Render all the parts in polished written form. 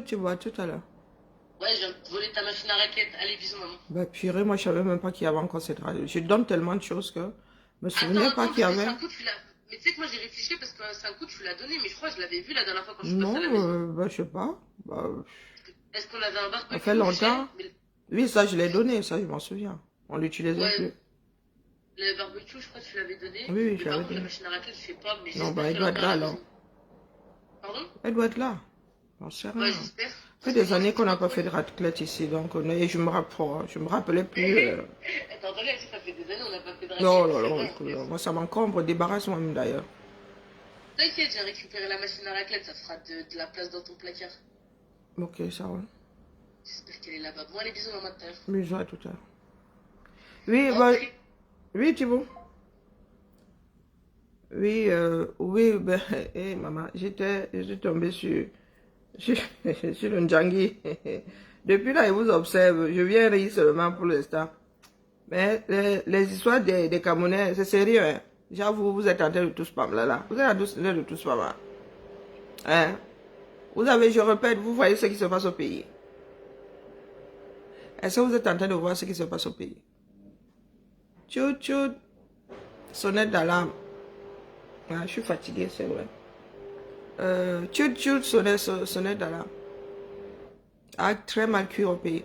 Tu vois tout à l'heure. Ouais, je viens de voler ta machine à raclette. Allez, bisous, maman. Bah, purée, moi, je savais même pas qu'il y avait encore cette radio. Je donne tellement de choses que je me Attends, souvenais pas attends, qu'il y parce que c'est avait. un coup, tu l'as. Mais tu sais que moi j'ai réfléchi parce que c'est un coup, tu l'as donné, mais je crois que je l'avais vu la dernière fois quand je suis passée à Non, la maison. bah, je sais pas. Bah, Est-ce qu'on avait un ça fait barbecue, je sais, longtemps. mais Oui, ça, je l'ai donné, ça, je m'en souviens. On l'utilisait ouais, plus. le barbecue, je crois que tu l'avais donné. Oui, oui, Mais je par l'avais contre, la donné. machine à raclette, je sais pas, mais Non, j'espère bah, elle qu'elle est doit être encore à là, la alors. maison. Pardon? Elle doit être là. J'en sais Ouais, rien. j'espère. Ça fait Parce que des moi, années qu'on tu n'a m'as pas fait de promis. raclette ici, donc je je me rappelais plus. Attends, attendez, ça fait des années, on n'a pas fait de Non, raclette. non, C'est non, vrai en écoute, plus. moi, ça m'encombre, débarrasse moi-même d'ailleurs. T'inquiète, j'ai récupéré la machine à raclette, ça fera de la place dans ton placard. Ok, ça va. J'espère qu'elle est là-bas. Bon, allez, bisous, maman, de terre. Bisous à tout à l'heure. Oui, bah, Rentrez. oui, Thibaut. Oui, oui, ben, maman, j'étais tombé sur, sur le Djangui. Depuis là, je vous observe, je viens rire seulement pour l'instant. Mais les histoires des Camerounais, c'est sérieux, hein. J'avoue, vous êtes en train de tout spam là. Vous êtes en train de tout spam, hein. Hein? Vous avez, je répète, vous voyez ce qui se passe au pays. Est-ce que vous êtes en train de voir ce qui se passe au pays? Tchou, tchou, sonnette d'alarme. Ah, je suis fatigué, c'est vrai. Tchou, tchou, sonnette d'alarme. A très mal cuit au pays.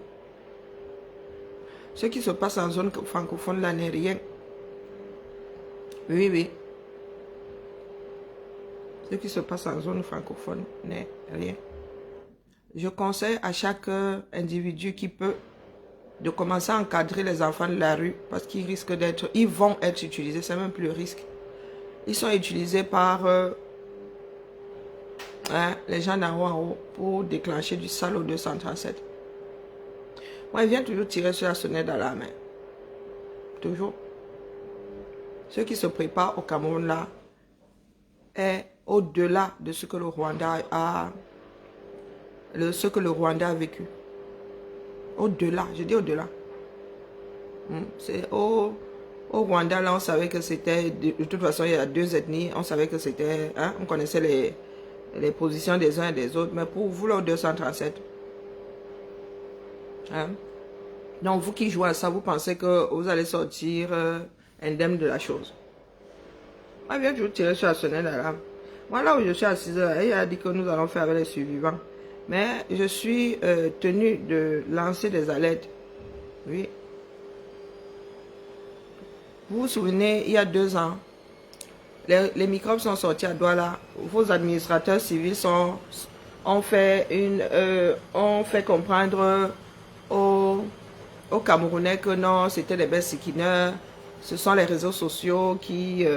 Ce qui se passe en zone francophone là n'est rien. Oui, oui. Ce qui se passe en zone francophone n'est rien. Je conseille à chaque individu qui peut de commencer à encadrer les enfants de la rue parce qu'ils risquent d'être, ils vont être utilisés, c'est même plus le risque. Ils sont utilisés par les gens d'en haut en haut pour déclencher du salaud 237. Moi, ils viennent toujours tirer sur la sonnette dans la main. Toujours. Ce qui se prépare au Cameroun là est au-delà de ce que le Rwanda a, ce que le Rwanda a vécu. Au-delà, je dis au-delà. C'est au Rwanda, là, on savait que c'était, de toute façon, il y a deux ethnies, on savait que c'était, hein, on connaissait les positions des uns et des autres, mais pour vous, là, au 237, hein, donc vous qui jouez à ça, vous pensez que vous allez sortir indemne de la chose. Moi, bien, je vous tirer sur la sonnette d'alarme. Moi, là où je suis assise, elle a dit que nous allons faire avec les survivants. Mais je suis tenu de lancer des alertes. Oui. Vous vous souvenez, il y a 2 ans, les microbes sont sortis à Douala. Vos administrateurs civils ont fait comprendre aux Camerounais que non, c'était des bêtes sikineurs. Ce sont les réseaux sociaux qui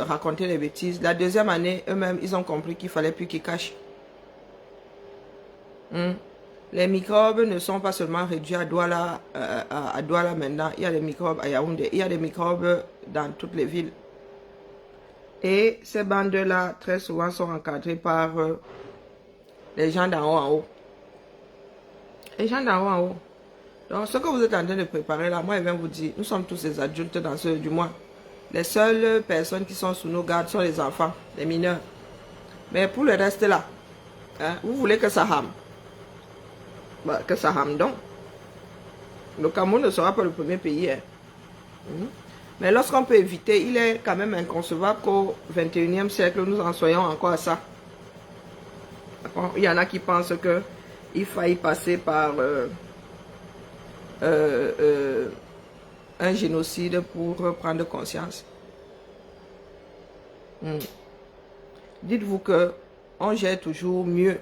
racontaient les bêtises. La deuxième année, eux-mêmes, ils ont compris qu'il fallait plus qu'ils cachent. Les microbes ne sont pas seulement réduits à Douala maintenant. Il y a des microbes à Yaoundé. Il y a des microbes dans toutes les villes. Et ces bandes-là, très souvent, sont encadrées par les gens d'en haut en haut. Les gens d'en haut en haut. Donc, ce que vous êtes en train de préparer là, moi, je viens vous dire, nous sommes tous des adultes dans ce, du moins. Les seules personnes qui sont sous nos gardes sont les enfants, les mineurs. Mais pour le reste là, hein, vous voulez que ça rame. Bah, que ça rame donc. Le Cameroun ne sera pas le premier pays. Hein. Mais lorsqu'on peut éviter, il est quand même inconcevable qu'au XXIe siècle, nous en soyons encore à ça. Il y en a qui pensent qu'il faille passer par un génocide pour prendre conscience. Dites-vous que on gère toujours mieux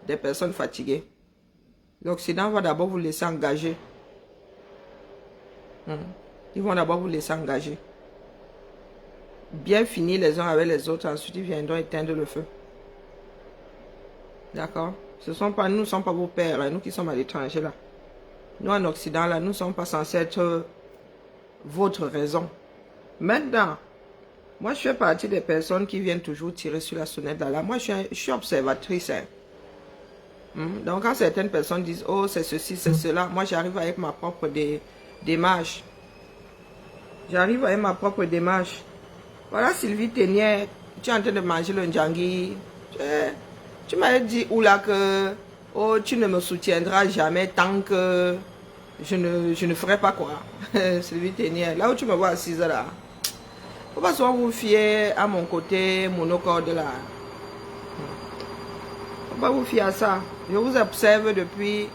des personnes fatiguées. L'Occident va d'abord vous laisser engager. Ils vont d'abord vous laisser engager. Bien finir les uns avec les autres, ensuite ils viendront éteindre le feu. D'accord? Nous ne sommes pas vos pères, hein, nous qui sommes à l'étranger là. Nous en Occident là, nous ne sommes pas censés être votre raison. Maintenant, moi je fais partie des personnes qui viennent toujours tirer sur la sonnette là. Moi je suis observatrice. Hein. Donc quand certaines personnes disent, oh c'est ceci, c'est cela, moi j'arrive avec ma propre démarche. J'arrive avec ma propre démarche. Voilà Sylvie Ténière, tu es en train de manger le ndjangui. Tu m'avais dit, oula que Oh, tu ne me soutiendras jamais tant que je ne ferai pas quoi. Sylvie Ténière, là où tu me vois assise là. Faut pas souvent vous fier à mon côté monocorde là. Faut pas vous fier à ça. Je vous observe depuis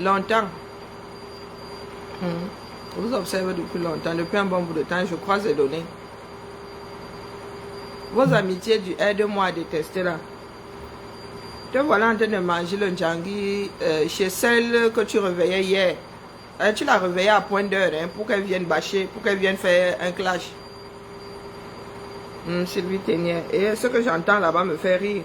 longtemps. Je vous observe depuis longtemps, depuis un bon bout de temps. Je croise les données. Vos amitiés du aide-moi à détester là. Te voilà en train de manger le djangui chez celle que tu réveillais hier. Tu l'as réveillée à point d'heure hein, pour qu'elle vienne bâcher, pour qu'elle vienne faire un clash. Sylvie Ténière. Et ce que j'entends là-bas me fait rire.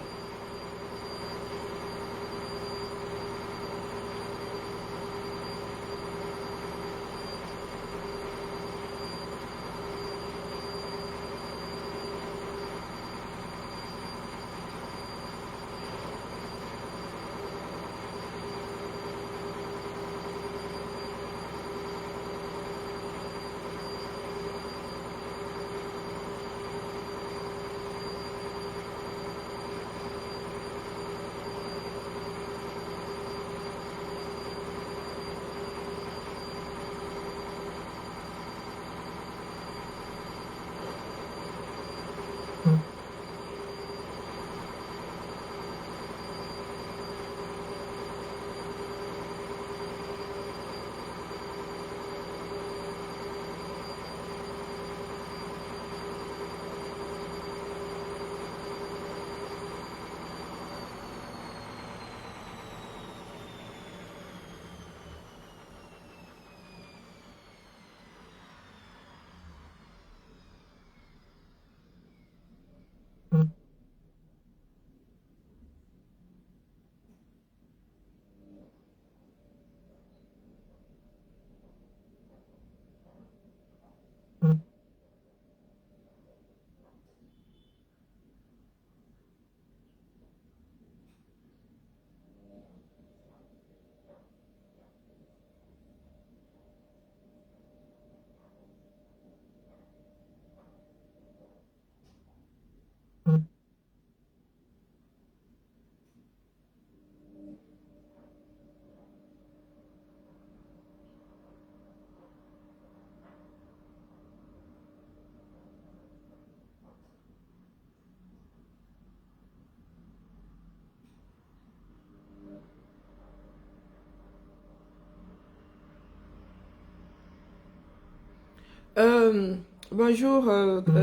Bonjour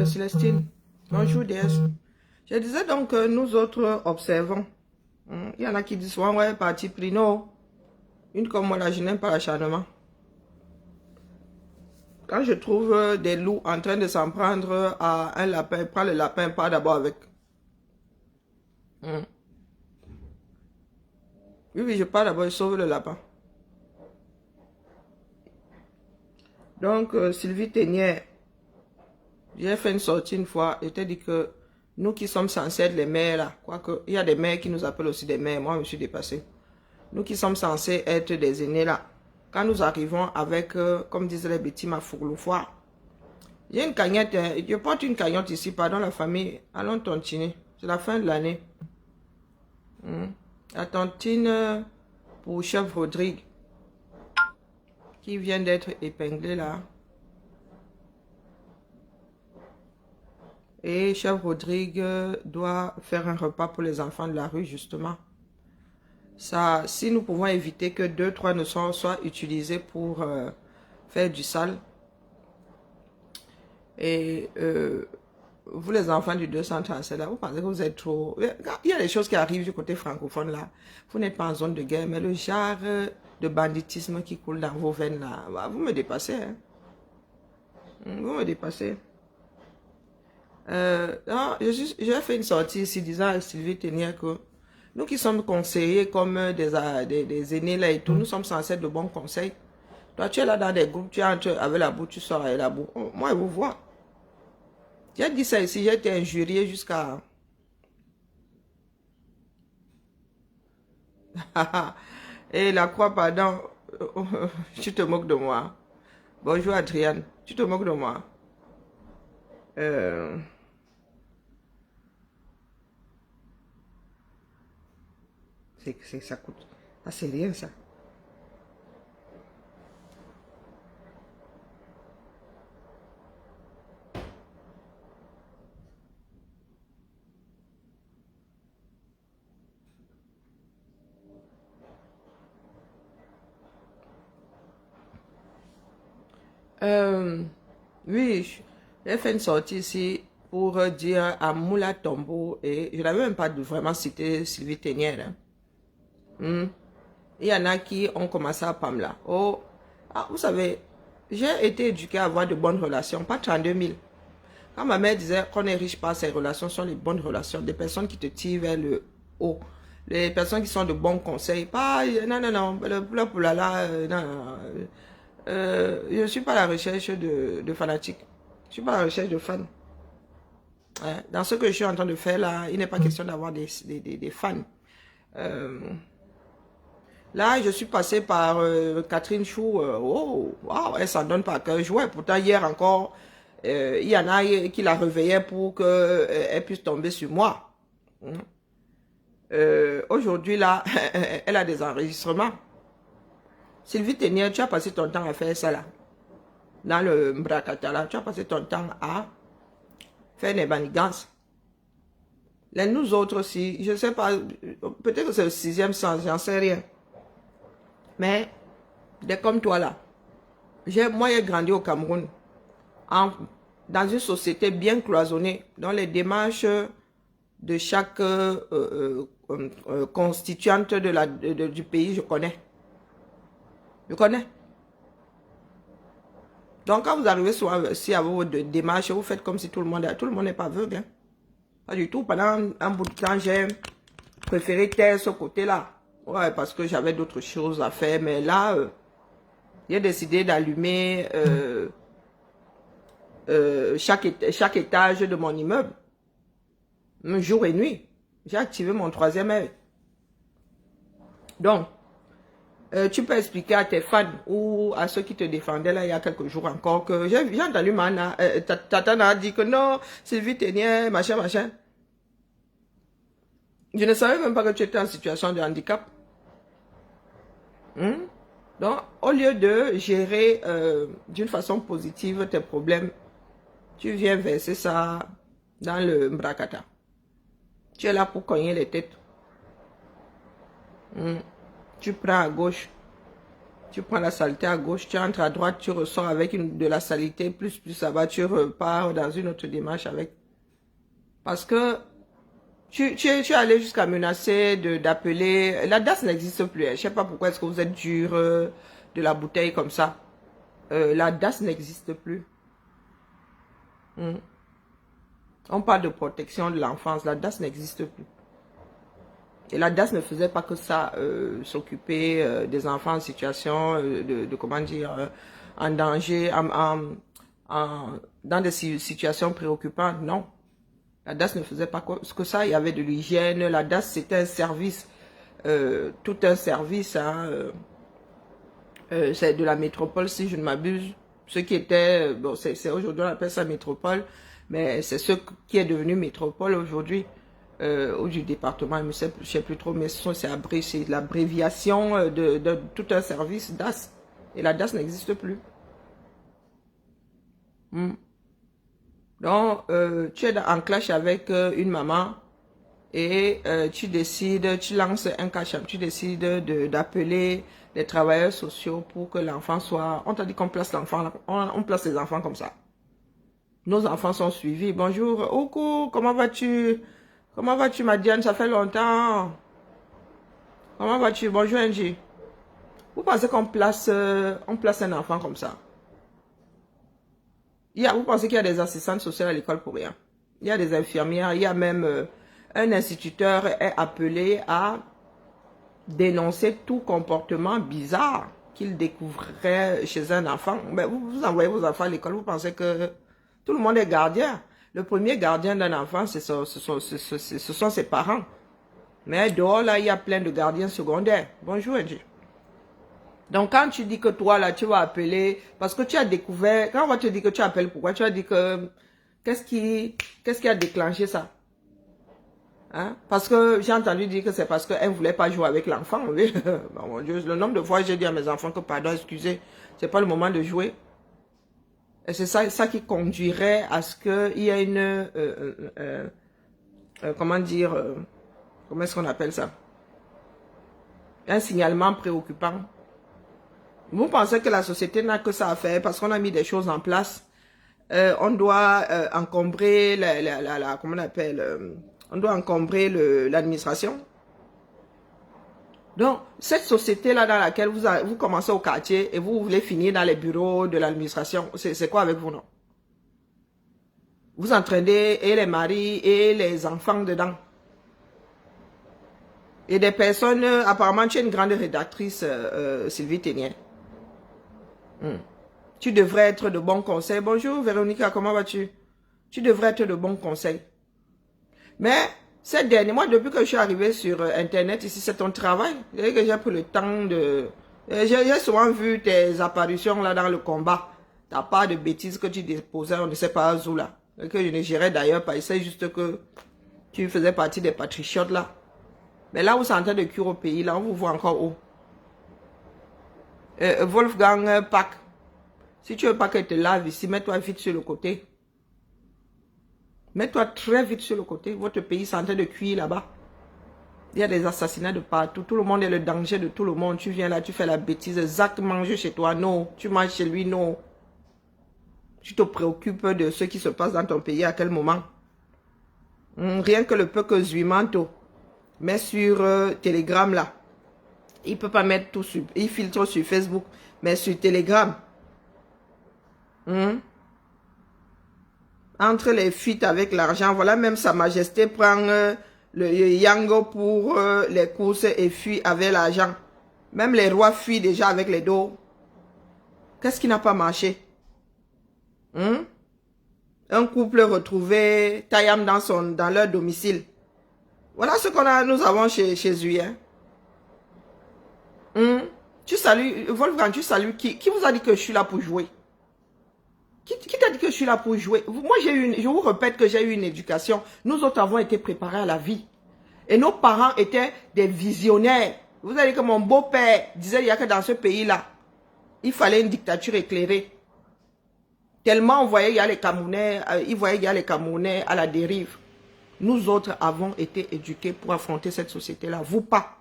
Célestine. Bonjour DS. Je disais donc que nous autres observons. Il y en a qui disent souvent, ouais, parti pris. Non. Une comme moi, là, je n'aime pas l'acharnement. Quand je trouve des loups en train de s'en prendre à un lapin, prends le lapin, pas d'abord avec. Hum. Oui, oui, je pars d'abord, je sauve le lapin. Donc, Sylvie Ténière, j'ai fait une sortie une fois, et t'ai dit que nous qui sommes censés être les mères là, quoique il y a des mères qui nous appellent aussi des mères, moi je me suis dépassé. Nous qui sommes censés être des aînés là, quand nous arrivons avec, comme disent les bêtises, ma fourloufoire, j'ai une cagnotte, je porte une cagnotte ici, pardon la famille, allons tontiner, c'est la fin de l'année. La tontine pour chef Rodrigue, qui vient d'être épinglé là. Et chef Rodrigue doit faire un repas pour les enfants de la rue, justement. Ça, si nous pouvons éviter que 2-3 ne soient utilisés pour faire du sale. Et vous les enfants du 237 là, vous pensez que vous êtes trop... Il y a des choses qui arrivent du côté francophone là. Vous n'êtes pas en zone de guerre, mais le genre de banditisme qui coule dans vos veines là, bah, vous me dépassez. Hein. Vous me dépassez. Non, j'ai fait une sortie ici disant à Sylvie Ténière que nous qui sommes conseillers comme des aînés là et tout, nous sommes censés être de bons conseils. Toi, tu es là dans des groupes, tu entres avec la boue, tu sors avec la boue. Oh, moi, je vous vois. J'ai dit ça ici, j'ai été injurié jusqu'à... Et la croix, pardon, tu te moques de moi. Bonjour Adriane, tu te moques de moi. Euh, ça coûte. Ça, c'est rien, ça. Oui, j'ai fait une sortie ici pour dire à Moula Tombo, et je n'avais même pas vraiment cité Sylvie Ténière. Hein. Il y en a qui ont commencé à Pamela. Oh, ah, vous savez, j'ai été éduquée à avoir de bonnes relations, pas 32 000. Quand ma mère disait qu'on est riche par ses relations, ce sont les bonnes relations, des personnes qui te tirent vers le haut, les personnes qui sont de bons conseils, pas, non, non, non, le poulala, non, non, je ne suis pas à la recherche de fanatiques, je ne suis pas à la recherche de fans. Hein. Dans ce que je suis en train de faire là, il n'est pas question d'avoir des fans. Là, je suis passée par Catherine Chou. Oh, wow, elle s'en donne pas cœur joie. Pourtant, hier encore, il y en a qui la réveillaient pour qu'elle puisse tomber sur moi. Aujourd'hui, là, elle a des enregistrements. Sylvie Ténière, tu as passé ton temps à faire ça, là. Dans le Mbrakata, là, tu as passé ton temps à faire des manigances. Les nous autres aussi, je ne sais pas, peut-être que c'est le 6e sens, j'en sais rien. Mais, des comme toi là, moi j'ai grandi au Cameroun, dans une société bien cloisonnée, dont les démarches de chaque constituante du pays, je connais. Je connais. Donc quand vous arrivez si à vos démarches, vous faites comme si tout le monde n'est pas aveugle. Hein. Pas du tout. Pendant un bout de temps, j'ai préféré taire ce côté-là. Ouais, parce que j'avais d'autres choses à faire. Mais là, j'ai décidé d'allumer chaque étage de mon immeuble. Jour et nuit. J'ai activé mon 3e œil. Donc, tu peux expliquer à tes fans ou à ceux qui te défendaient là il y a quelques jours encore que j'ai entendu Tatana a dit que non, Sylvie Ténière, machin, machin. Je ne savais même pas que tu étais en situation de handicap. Donc, au lieu de gérer d'une façon positive tes problèmes, tu viens verser ça dans le Mbrakata. Tu es là pour cogner les têtes. Tu prends à gauche. Tu prends la saleté à gauche, tu entres à droite, tu ressors avec de la saleté, plus ça va, tu repars dans une autre démarche avec. Parce que tu es allé jusqu'à menacer d'appeler. La DAS n'existe plus. Je ne sais pas pourquoi est-ce que vous êtes dur de la bouteille comme ça. La DAS n'existe plus. On parle de protection de l'enfance. La DAS n'existe plus. Et la DAS ne faisait pas que ça, s'occuper des enfants en situation comment dire, en danger, dans des situations préoccupantes. Non. La DAS ne faisait pas que ça. Il y avait de l'hygiène. La DAS, c'était un service, tout un service. Hein, c'est de la métropole, si je ne m'abuse. Ce qui était, bon, c'est aujourd'hui, on appelle ça métropole, mais c'est ce qui est devenu métropole aujourd'hui. Ou du département, je ne sais plus trop, mais c'est l'abréviation de tout un service DAS. Et la DAS n'existe plus. Donc, tu es en clash avec une maman et tu lances un cash, tu décides d'appeler les travailleurs sociaux pour que l'enfant soit... On t'a dit qu'on place l'enfant, on place les enfants comme ça. Nos enfants sont suivis. Bonjour, Oku, comment vas-tu? Comment vas-tu, Madiane? Ça fait longtemps. Comment vas-tu? Bonjour, Angie. Vous pensez qu'on place un enfant comme ça? Vous pensez qu'il y a des assistantes sociales à l'école pour rien? Il y a des infirmières, il y a même un instituteur est appelé à dénoncer tout comportement bizarre qu'il découvrirait chez un enfant. Mais vous envoyez vos enfants à l'école, vous pensez que tout le monde est gardien. Le premier gardien d'un enfant, ce sont ses parents. Mais dehors, là, il y a plein de gardiens secondaires. Bonjour, Angie. Donc, quand tu dis que toi, là, tu vas appeler, parce que tu as découvert, quand on va te dire que tu appelles, pourquoi tu as dit que, qu'est-ce qui a déclenché ça? Hein? Parce que j'ai entendu dire que c'est parce qu'elle ne voulait pas jouer avec l'enfant. Oui. Oh mon Dieu, le nombre de fois j'ai dit à mes enfants que pardon, excusez, c'est pas le moment de jouer. Et c'est ça qui conduirait à ce qu'il y ait une... comment dire... comment est-ce qu'on appelle ça? Un signalement préoccupant. Vous pensez que la société n'a que ça à faire parce qu'on a mis des choses en place. On doit encombrer comment on appelle... on doit encombrer l'administration. Donc, cette société-là dans laquelle vous commencez au quartier et vous voulez finir dans les bureaux de l'administration, c'est quoi avec vous, non? Vous entraînez et les maris et les enfants dedans. Et des personnes, apparemment tu es une grande rédactrice, Sylvie Ténier. Tu devrais être de bons conseils. Bonjour Véronica, comment vas-tu? Tu devrais être de bons conseils. Mais ces derniers mois, depuis que je suis arrivée sur Internet, ici, c'est ton travail. Et que j'ai pris le temps de... J'ai souvent vu tes apparitions là dans le combat. T'as pas de bêtises que tu déposais, on ne sait pas où là. Et que je ne gérais d'ailleurs pas. C'est juste que tu faisais partie des patriotes là. Mais là où c'est en train de cuire au pays, là, on vous voit encore où? Wolfgang Pack. Si tu veux pas qu'elle te lave ici, mets-toi vite sur le côté. Mets-toi très vite sur le côté. Votre pays c'est en train de cuire là-bas. Il y a des assassinats de partout. Tout le monde est le danger de tout le monde. Tu viens là, tu fais la bêtise. Zach mange chez toi. Non. Tu manges chez lui. Non. Tu te préoccupes de ce qui se passe dans ton pays à quel moment. Rien que le peu que Zuimanto met sur Telegram là. Il peut pas mettre tout sur... Il filtre sur Facebook. Mais sur Telegram. Entre les fuites avec l'argent, voilà, même Sa Majesté prend le Yango pour les courses et fuit avec l'argent. Même les rois fuient déjà avec les dos. Qu'est-ce qui n'a pas marché? Un couple retrouvé Tayam dans leur domicile. Voilà ce nous avons chez lui. Tu salues, Wolfgang, tu salues qui? Qui vous a dit que je suis là pour jouer? Qui t'a dit que je suis là pour jouer? Moi, je vous répète que j'ai eu une éducation. Nous autres avons été préparés à la vie. Et nos parents étaient des visionnaires. Vous avez dit que mon beau-père disait il y a que dans ce pays-là, il fallait une dictature éclairée. Tellement on voyait il y a les Camerounais, il voyait il y a les Camerounais à la dérive. Nous autres avons été éduqués pour affronter cette société-là. Vous pas.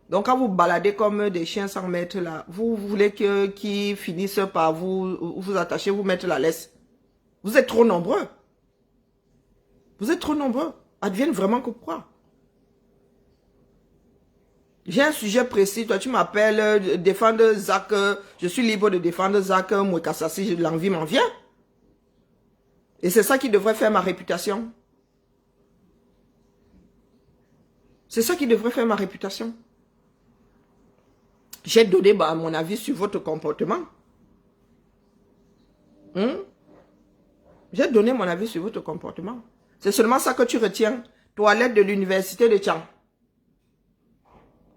Donc, quand vous baladez comme des chiens sans maître là, vous voulez qu'ils finissent par vous attacher, vous mettre la laisse. Vous êtes trop nombreux. Vous êtes trop nombreux. Advienne vraiment que quoi? J'ai un sujet précis. Toi, tu m'appelles défendre Zach. Je suis libre de défendre Zach Mwekassa si l'envie m'en vient. Et c'est ça qui devrait faire ma réputation. C'est ça qui devrait faire ma réputation. J'ai donné mon avis sur votre comportement. J'ai donné mon avis sur votre comportement. C'est seulement ça que tu retiens. Toilette de l'université de Tchang.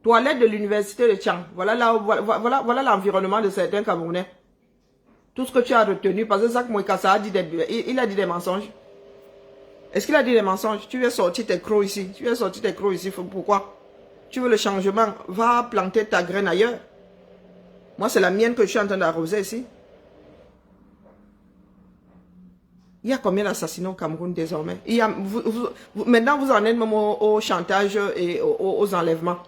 Toilette de l'université de Tchang. Voilà l'environnement de certains Camerounais. Tout ce que tu as retenu, parce que Zach Mwekassa a dit il a dit des mensonges. Est-ce qu'il a dit des mensonges? Tu viens sortir tes crocs ici. Tu viens sortir tes crocs ici. Pourquoi? Tu veux le changement? Va planter ta graine ailleurs. Moi, c'est la mienne que je suis en train d'arroser ici. Il y a combien d'assassinats au Cameroun désormais? Maintenant, vous en êtes même au chantage et aux enlèvements.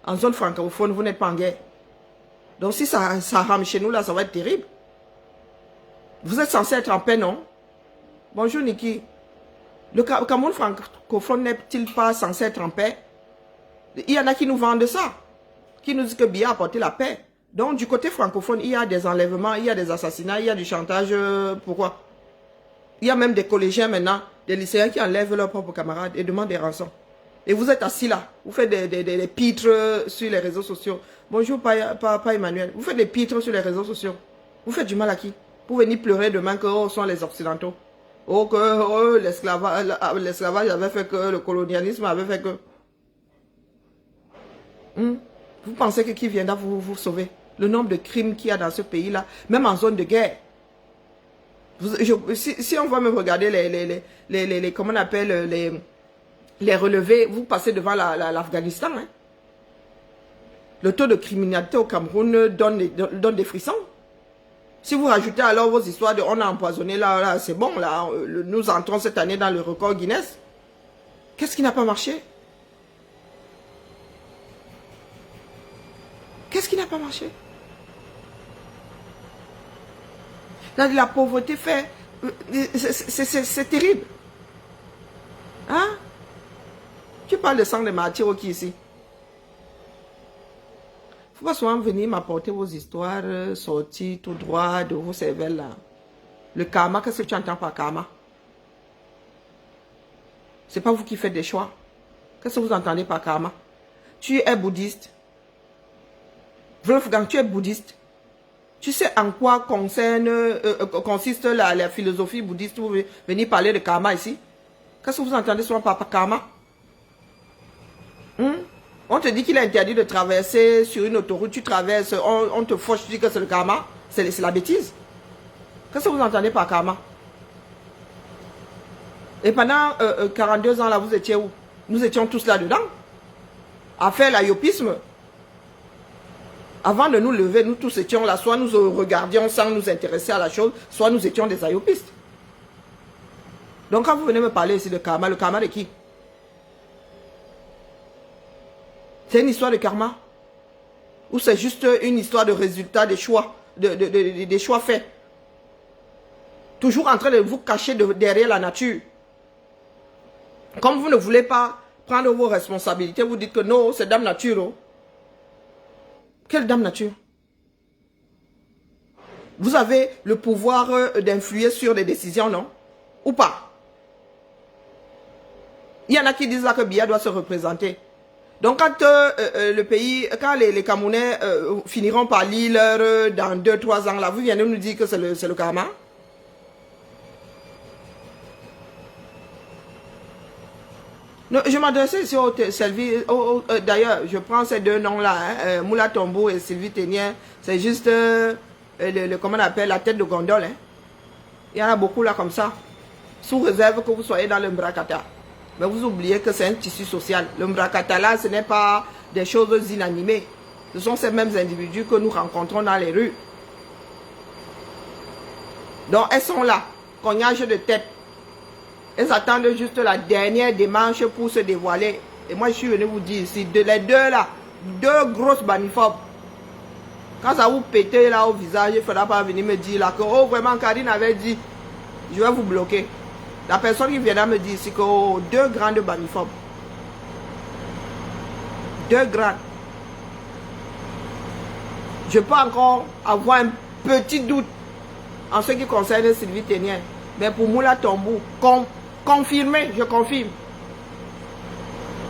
En zone francophone, vous n'êtes pas en guerre. Donc, si ça rame chez nous, là, ça va être terrible. Vous êtes censé être en paix, non? Bonjour, Niki. Le Cameroun francophone n'est-il pas censé être en paix? Il y en a qui nous vendent ça. Qui nous disent que Biya a apporté la paix. Donc, du côté francophone, il y a des enlèvements, il y a des assassinats, il y a du chantage. Pourquoi? Il y a même des collégiens maintenant, des lycéens qui enlèvent leurs propres camarades et demandent des rançons. Et vous êtes assis là, vous faites des pitres sur les réseaux sociaux. Bonjour, pas Emmanuel. Vous faites des pitres sur les réseaux sociaux. Vous faites du mal à qui? Vous venez pleurer demain que sont les Occidentaux. Oh, que l'esclavage avait fait que, le colonialisme avait fait que. Vous pensez que qui viendra vous sauver? Le nombre de crimes qu'il y a dans ce pays-là, même en zone de guerre. Si on va même regarder comment on appelle les relevés, vous passez devant l'Afghanistan. Hein. Le taux de criminalité au Cameroun donne des frissons. Si vous rajoutez alors vos histoires de on a empoisonné là c'est bon, là, nous entrons cette année dans le record Guinness. Qu'est-ce qui n'a pas marché? Qu'est-ce qui n'a pas marché? La pauvreté fait... C'est terrible. Hein? Tu parles de sang de martyrs qui ici? Faut pas souvent venir m'apporter vos histoires sorties tout droit de vos cervelles là. Le karma, qu'est-ce que tu entends par karma? C'est pas vous qui faites des choix. Qu'est-ce que vous entendez par karma? Tu es bouddhiste. Wolfgang, tu es bouddhiste. Tu sais en quoi consiste la philosophie bouddhiste? Vous venez parler de karma ici? Qu'est-ce que vous entendez souvent par karma? On te dit qu'il est interdit de traverser sur une autoroute, tu traverses, on te fauche, tu dis que c'est le karma. C'est la bêtise. Qu'est-ce que vous entendez par karma? Et pendant 42 ans, là, vous étiez où? Nous étions tous là-dedans. À faire l'ayopisme. Avant de nous lever, nous tous étions là. Soit nous regardions sans nous intéresser à la chose, soit nous étions des ayopistes. Donc quand vous venez me parler ici de karma, le karma de qui? C'est une histoire de karma? Ou c'est juste une histoire de résultat des choix, des choix faits? Toujours en train de vous cacher derrière la nature. Comme vous ne voulez pas prendre vos responsabilités, vous dites que non, c'est dame nature. Oh. Quelle dame nature? Vous avez le pouvoir d'influer sur des décisions, non? Ou pas? Il y en a qui disent là que Biya doit se représenter. Donc quand le pays, quand les Camerounais finiront par lire dans 2-3 ans, là, vous venez nous dire que c'est le karma? Non, je m'adressais ici au Sylvie, d'ailleurs, je prends ces deux noms-là, hein, Moula Tombo et Sylvie Ténien, c'est juste, comment on appelle, la tête de gondole. Hein. Il y en a beaucoup là comme ça, sous réserve que vous soyez dans le Mbrakata. Mais vous oubliez que c'est un tissu social. Le Mbrakata là, ce n'est pas des choses inanimées. Ce sont ces mêmes individus que nous rencontrons dans les rues. Donc elles sont là, cognage de tête. Elles attendent juste la dernière démarche pour se dévoiler. Et moi, je suis venu vous dire ici, les deux là, deux grosses baniphobes. Quand ça vous pète là au visage, il ne faudra pas venir me dire là que, oh, vraiment, Karine avait dit, je vais vous bloquer. La personne qui viendra me dire ici que, oh, deux grandes baniphobes. Deux grandes. Je peux encore avoir un petit doute en ce qui concerne Sylvie Ténien. Mais pour Moula Tombo, confirmé, je confirme.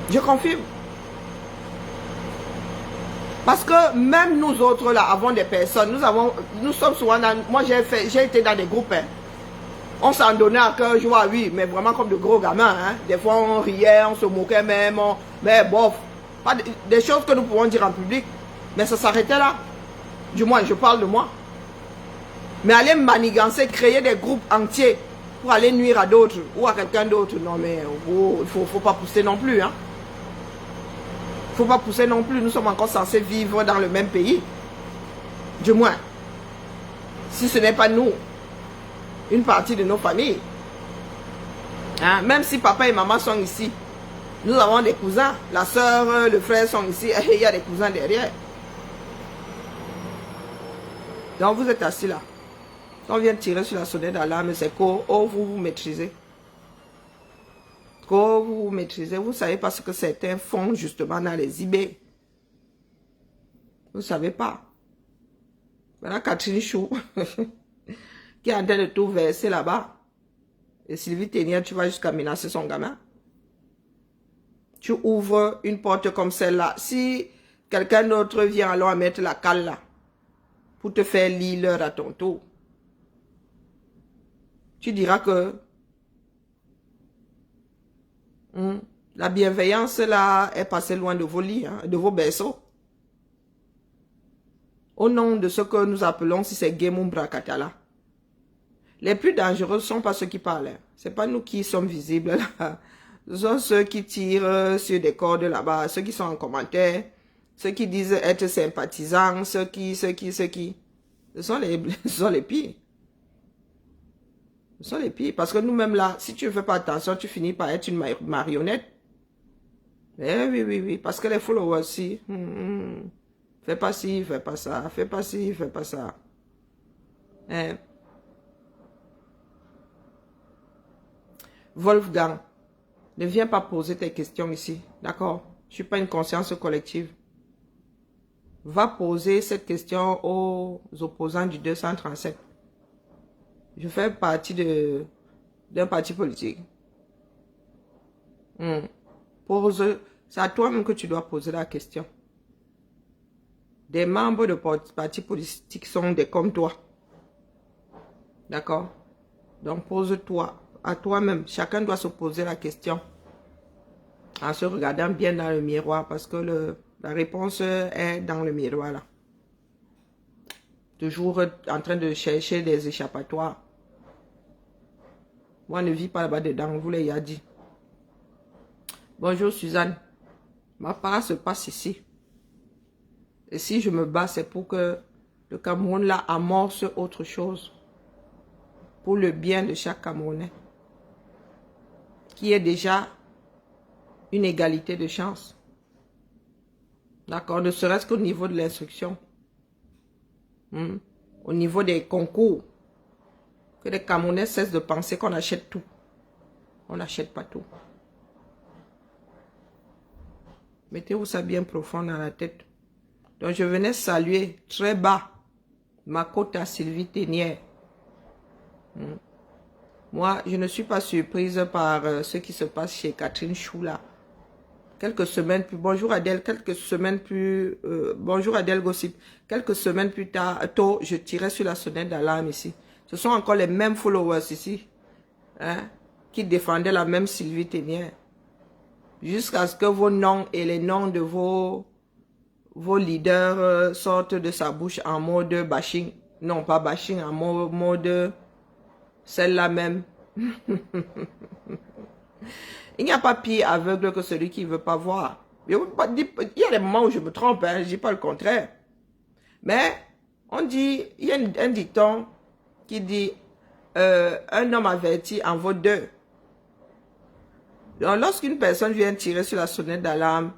Je confirme. Parce que même nous autres là, avons des personnes, nous sommes souvent dans, moi j'ai été dans des groupes, hein. On s'en donnait à cœur joie, oui, mais vraiment comme de gros gamins, hein. Des fois on riait, on se moquait même, mais bof, pas des choses que nous pouvons dire en public, mais ça s'arrêtait là. Du moins, je parle de moi. Mais aller manigancer, créer des groupes entiers pour aller nuire à d'autres ou à quelqu'un d'autre, non mais il faut pas pousser non plus, hein. Faut pas pousser non plus, nous sommes encore censés vivre dans le même pays. Du moins, si ce n'est pas nous, une partie de nos familles. Hein? Même si papa et maman sont ici, nous avons des cousins, la soeur, le frère sont ici, et il y a des cousins derrière. Donc vous êtes assis là. Quand on vient tirer sur la sonnette d'alarme, c'est que vous vous maîtrisez. Quand vous vous maîtrisez, vous savez pas ce que certains font justement dans les eBay. Vous ne savez pas. Voilà Catherine Chou, qui est en train de tout verser là-bas. Et Sylvie Ténien, tu vas jusqu'à menacer son gamin. Tu ouvres une porte comme celle-là. Si quelqu'un d'autre vient alors à mettre la cale là, pour te faire lire l'heure à ton tour, tu diras que la bienveillance là est passée loin de vos lits, hein, de vos berceaux. Au nom de ce que nous appelons, si c'est Gemum Brakatala. Les plus dangereux ne sont pas ceux qui parlent. Ce n'est pas nous qui sommes visibles là. Ce sont ceux qui tirent sur des cordes là-bas, ceux qui sont en commentaire, ceux qui disent être sympathisants, ceux qui. Ce sont les, ce sont les pires. Ce sont les pires. Parce que nous-mêmes là, si tu ne fais pas attention, tu finis par être une marionnette. Eh oui, oui, oui. Parce que les followers aussi. Fais pas ci, fais pas ça. Fais pas ci, fais pas ça. Hein? Wolfgang, ne viens pas poser tes questions ici. D'accord? Je ne suis pas une conscience collective. Va poser cette question aux opposants du 237. Je fais partie d'un parti politique. Pose, c'est à toi-même que tu dois poser la question. Des membres de partis politiques sont des comme toi. D'accord? Donc pose-toi, à toi-même. Chacun doit se poser la question. En se regardant bien dans le miroir, parce que la réponse est dans le miroir là. Toujours en train de chercher des échappatoires. Moi, ne vis pas là-bas dedans, on vous l'a dit. Bonjour Suzanne. Ma part se passe ici. Et si je me bats, c'est pour que le Cameroun là amorce autre chose. Pour le bien de chaque Camerounais. Qui est déjà une égalité de chance. D'accord? Ne serait-ce qu'au niveau de l'instruction. Au niveau des concours. Que les Camerounais cessent de penser qu'on achète tout. On n'achète pas tout. Mettez-vous ça bien profond dans la tête. Donc je venais saluer très bas ma côte à Sylvie Ténière. Moi, je ne suis pas surprise par ce qui se passe chez Catherine Choula. Quelques semaines plus, bonjour Adèle, quelques semaines plus, bonjour Adèle Gossip, quelques semaines plus tôt, je tirais sur la sonnette d'alarme ici. Ce sont encore les mêmes followers ici, hein, qui défendaient la même Sylvie Ténière. Jusqu'à ce que vos noms et les noms de vos leaders sortent de sa bouche en mode bashing. Non, pas bashing, en mode celle-là même. Il n'y a pas pire aveugle que celui qui ne veut pas voir. Il y a des moments où je me trompe, hein, je ne dis pas le contraire. Mais on dit, il y a un dicton qui dit un homme averti en vaut deux. Donc lorsqu'une personne vient tirer sur la sonnette d'alarme,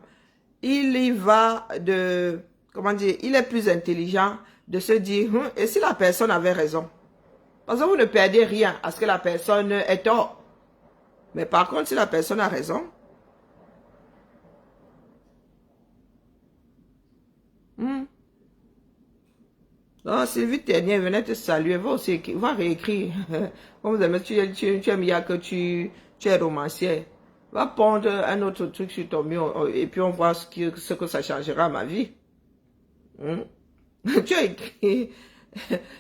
il y va de, comment dire, il est plus intelligent de se dire, et si la personne avait raison? Parce que vous ne perdez rien à ce que la personne ait tort. Mais par contre, si la personne a raison, non, Sylvie Ténière venait te saluer, va aussi, va réécrire. Comme vous aimez, tu aimes bien que tu es romancier. Va pondre un autre truc sur ton mur et puis on voit ce que ça changera à ma vie. Tu as écrit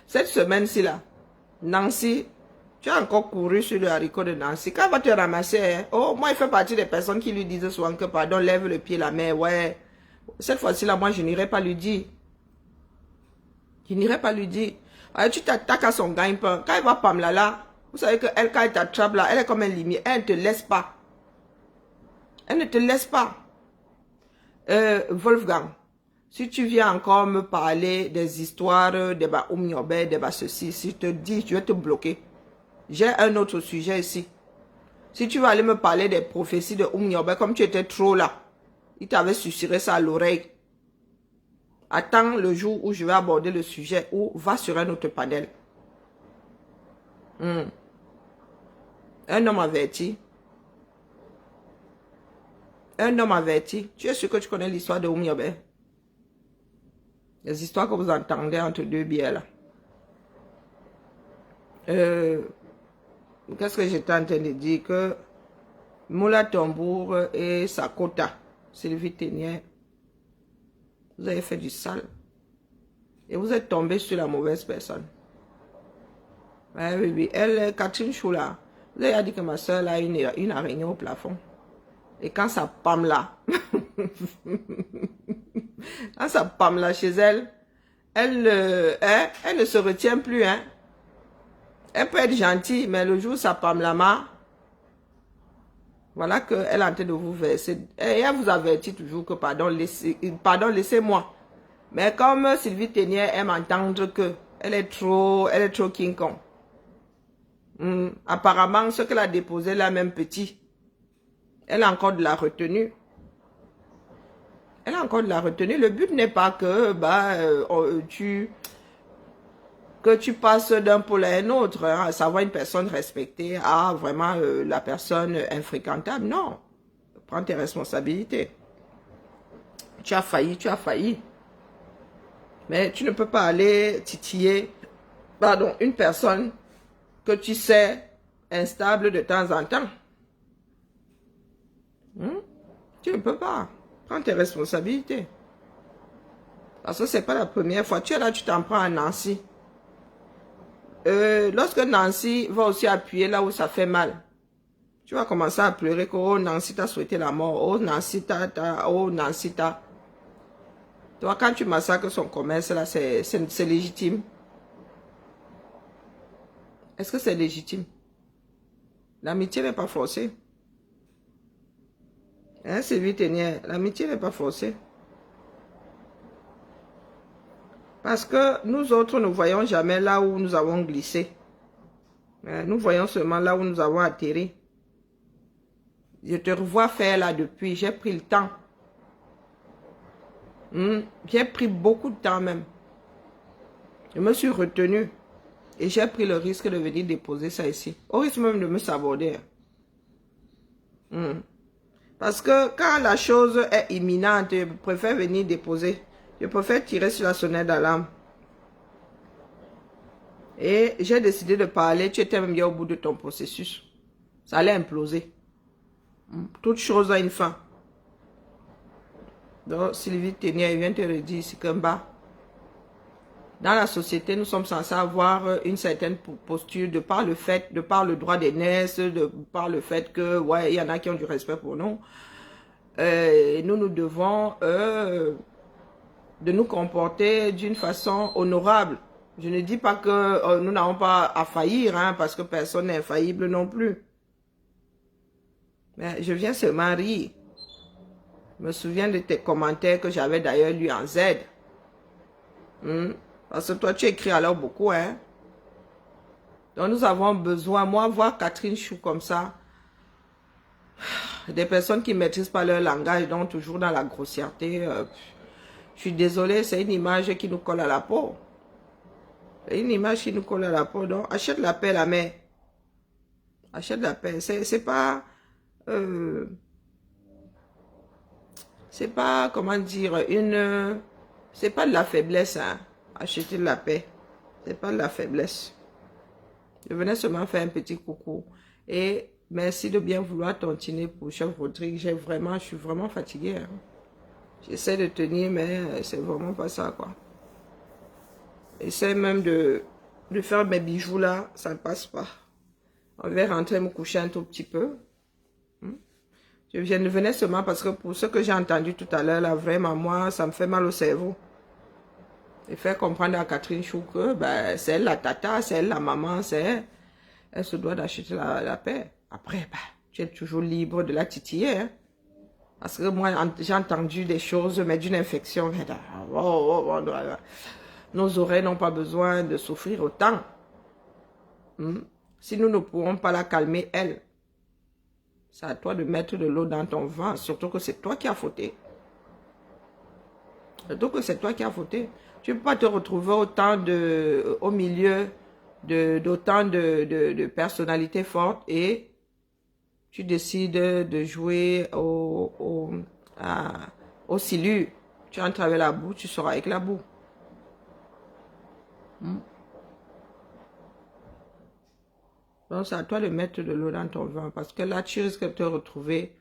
cette semaine-ci là, Nancy, tu as encore couru sur le haricot de Nancy. Quand elle va te ramasser, hein, oh, moi, il fait partie des personnes qui lui disent souvent que, pardon, lève le pied, la main, ouais. Cette fois-ci là, moi, je n'irai pas lui dire. Je n'irai pas lui dire. Alors, tu t'attaques à son gagne-pain. Quand elle va Pamela là, vous savez qu'elle, quand elle t'attrape là, elle est comme un limier. Elle ne te laisse pas. Elle ne te laisse pas. Wolfgang, si tu viens encore me parler des histoires, des Oumniobé, des ceci, si je te dis, je vais te bloquer. J'ai un autre sujet ici. Si tu vas aller me parler des prophéties de Oumniobé, comme tu étais trop là, il t'avait susurré ça à l'oreille. Attends le jour où je vais aborder le sujet ou va sur un autre panel. Un homme averti. Un homme averti. Tu es sûr que tu connais l'histoire de Oumniobé? Les histoires que vous entendez entre deux bières là. Qu'est-ce que j'étais en train de dire? Que Moula Tambour et Sakota, Sylvie Ténière, vous avez fait du sale. Et vous êtes tombé sur la mauvaise personne. Ouais, oui, oui. Elle, Catherine Choula, vous avez dit que ma soeur a une araignée au plafond. Et quand ça pam là, quand ça pam là chez elle, elle ne se retient plus, hein. Elle peut être gentille, mais le jour où ça pam la marre, Voilà qu'elle est en train de vous verser. Et elle vous avertit toujours que pardon, laissez-moi. Mais comme Sylvie Tenière aime entendre que elle est trop King Kong. Apparemment, ce qu'elle a déposé là, même petit, elle a encore de la retenue. Elle a encore de la retenue. Le but n'est pas que tu passes d'un pôle à un autre, hein, à savoir une personne respectée à vraiment la personne infréquentable. Non. Prends tes responsabilités. Tu as failli, tu as failli. Mais tu ne peux pas aller titiller, une personne que tu sais instable de temps en temps. Tu ne peux pas. Prends tes responsabilités. Parce que ce n'est pas la première fois. Tu es là, tu t'en prends à Nancy. Lorsque Nancy va aussi appuyer là où ça fait mal, tu vas commencer à pleurer que oh, Nancy t'a souhaité la mort. Oh, Nancy t'a. Toi, quand tu massacres son commerce, là, c'est légitime. Est-ce que c'est légitime? L'amitié n'est pas forcée. Hein, Sylvie Tenière, l'amitié n'est pas forcée. Parce que nous autres, ne voyons jamais là où nous avons glissé. Nous voyons seulement là où nous avons atterri. Je te revois faire là depuis. J'ai pris le temps. J'ai pris beaucoup de temps même. Je me suis retenu. Et j'ai pris le risque de venir déposer ça ici. Au risque même de me saborder. Parce que quand la chose est imminente, je préfère venir déposer. Je préfère tirer sur la sonnette d'alarme. Et j'ai décidé de parler. Tu étais même bien au bout de ton processus. Ça allait imploser. Toute chose a une fin. Donc, Sylvie Tenière, il vient te le dire ici qu'en bas. Dans la société, nous sommes censés avoir une certaine posture de par le droit d'aînesse, de par le fait que, ouais, il y en a qui ont du respect pour nous. Nous devons de nous comporter d'une façon honorable. Je ne dis pas que nous n'avons pas à faillir, hein, parce que personne n'est infaillible non plus. Mais je viens seulement rire. Je me souviens de tes commentaires que j'avais d'ailleurs lu en Z. Parce que toi, tu écris alors beaucoup, hein. Donc, nous avons besoin, moi, voir Catherine Chou comme ça, des personnes qui ne maîtrisent pas leur langage, donc toujours dans la grossièreté. Je suis désolée, c'est une image qui nous colle à la peau. C'est une image qui nous colle à la peau. Donc, achète la paix, la mère. Achète la paix. C'est pas... c'est pas, comment dire, c'est pas de la faiblesse, hein. Acheter de la paix. C'est pas de la faiblesse. Je venais seulement faire un petit coucou. Et merci de bien vouloir tontiner pour Chef Rodrigue. Je suis vraiment fatiguée, hein. J'essaie de tenir, mais c'est vraiment pas ça, quoi. J'essaie même de faire mes bijoux là, ça ne passe pas. On va rentrer me coucher un tout petit peu. Je venais seulement parce que pour ce que j'ai entendu tout à l'heure, là, vraiment, moi, ça me fait mal au cerveau. Et faire comprendre à Catherine Chou que ben, c'est elle la tata, c'est elle la maman, c'est elle. Elle se doit d'acheter la paix. Après, ben, tu es toujours libre de la titiller, hein. Parce que moi, j'ai entendu des choses, mais d'une infection. Nos oreilles n'ont pas besoin de souffrir autant. Si nous ne pouvons pas la calmer, elle, c'est à toi de mettre de l'eau dans ton vin. Surtout que c'est toi qui as fauté. Surtout que c'est toi qui as fauté. Tu ne peux pas te retrouver au milieu d'autant de personnalités fortes et tu décides de jouer au silure. Tu entres avec la boue, tu seras avec la boue. Donc, c'est à toi de mettre de l'eau dans ton vin. Parce que là, tu risques de te retrouver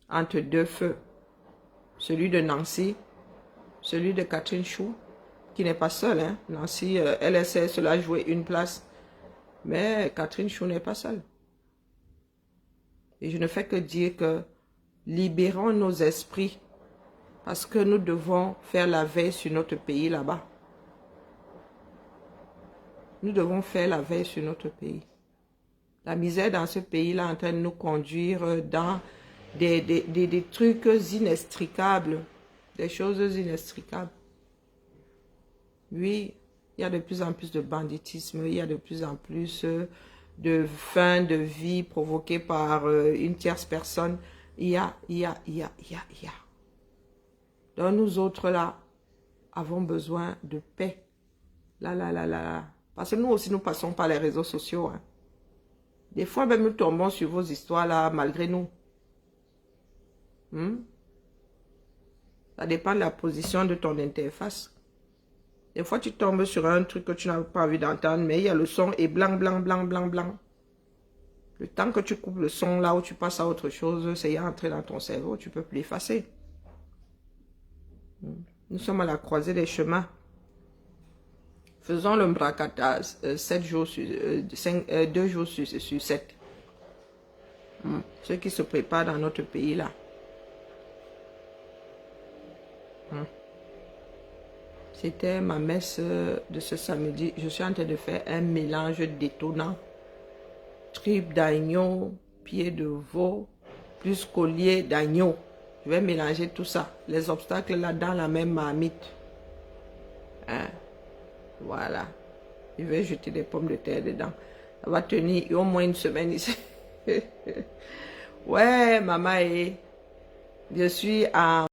entre deux feux. Celui de Nancy, celui de Catherine Chou, qui n'est pas seule, hein. Nancy, elle essaie cela jouer une place. Mais Catherine Chou n'est pas seule. Et je ne fais que dire que libérons nos esprits. Parce que nous devons faire la veille sur notre pays là-bas. Nous devons faire la veille sur notre pays. La misère dans ce pays-là est en train de nous conduire dans des trucs inextricables. Des choses inextricables. Oui, il y a de plus en plus de banditisme, il y a de plus en plus de fin de vie provoquée par une tierce personne. Il y a. Donc nous autres là, avons besoin de paix. Là. Parce que nous aussi, nous passons par les réseaux sociaux. Hein. Des fois, même nous tombons sur vos histoires là, malgré nous. Ça dépend de la position de ton interface. Des fois, tu tombes sur un truc que tu n'as pas envie d'entendre, mais il y a le son et blanc. Le temps que tu coupes le son là où tu passes à autre chose, c'est entré dans ton cerveau, tu peux plus l'effacer. Nous sommes à la croisée des chemins. Faisons le mrakata 2 jours sur 7. Ceux qui se préparent dans notre pays là. C'était ma messe de ce samedi. Je suis en train de faire un mélange détonnant. Tripes d'agneau, pieds de veau, plus collier d'agneau. Je vais mélanger tout ça. Les obstacles là dans la même marmite. Hein? Voilà. Je vais jeter des pommes de terre dedans. Ça va tenir au moins une semaine ici. Ouais, maman, je suis en